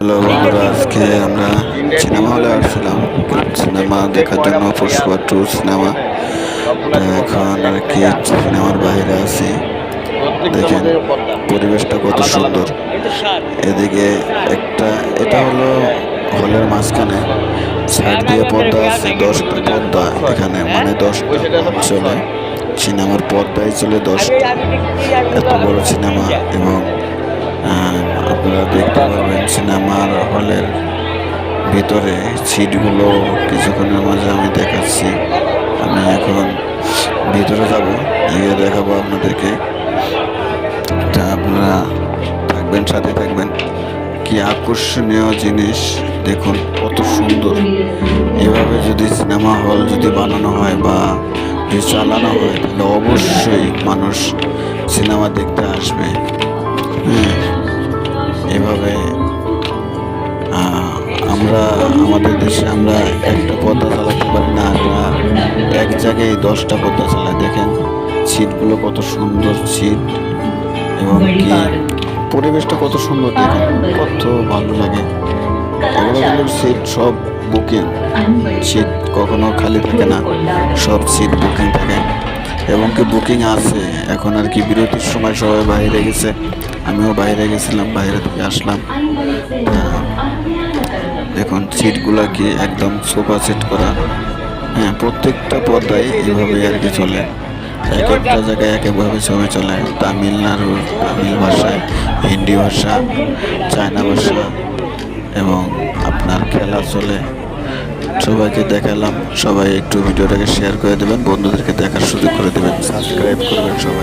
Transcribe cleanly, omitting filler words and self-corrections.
Hello বন্ধুরা, আজকে আমরা সিনেমা হলে আসছিলাম সিনেমা দেখার জন্য, পুষ্পা 2 সিনেমা। তো এখন আর কি সিনেমার বাইরে আছি। দেখেন পরিবেশটা কত সুন্দর। এদিকে এটা হলো হলের মাঝখানে, সাইড দিয়ে পর্দা আছে, 10টা পর্দা এখানে, মানে 10টা চলে সিনেমার পর্দায় চলে 10টা। এত বড় সিনেমা। এবং আপনারা দেখতে পারবেন সিনেমার হলের ভিতরে সিটগুলো কিছুক্ষণের মাঝে আমি দেখাচ্ছি। আমি এখন ভিতরে যাব, গিয়ে দেখাবো আপনাদেরকে। তা আপনারা থাকবেন, সাথে থাকবেন। কি আকর্ষণীয় জিনিস দেখুন, কত সুন্দর। এভাবে যদি সিনেমা হল যদি বানানো হয় বা যদি চালানো হয়, তাহলে অবশ্যই মানুষ সিনেমা দেখতে আসবে। হ্যাঁ, এভাবে আমরা আমাদের দেশে আমরা একটা পর্দা চালাতে পারি না, আমরা এক জায়গায় 10টা পর্দা চালাই। দেখেন সিটগুলো কত সুন্দর সিট, এবং কি পরিবেশটা কত সুন্দর, দেখেন কত ভালো লাগে। এগুলো কিন্তু সিট সব বুকিং, সিট কখনো খালি থাকে না, সব সিট বুকিং থাকে। এবং কি বুকিং আছে এখন আর কি, বিরতির সময় সবাই বাইরে গেছে, আমিও বাইরে গেছিলাম, বাইরে থেকে আসলাম। দেখুন সিটগুলা কি একদম সোফা সেট করা। হ্যাঁ, প্রত্যেকটা পর্দায় এভাবে আর কি চলে, এক একটা জায়গায় এক একভাবে ছবি চলে। তামিল ভাষায়, হিন্দি ভাষা, চায়না ভাষা, এবং আপনার খেলা চলে। সবাইকে দেখালাম, সবাই একটু ভিডিওটাকে শেয়ার করে দেবেন, বন্ধুদেরকে দেখার সুযোগ করে দেবেন, সাবস্ক্রাইব করবেন সবাই।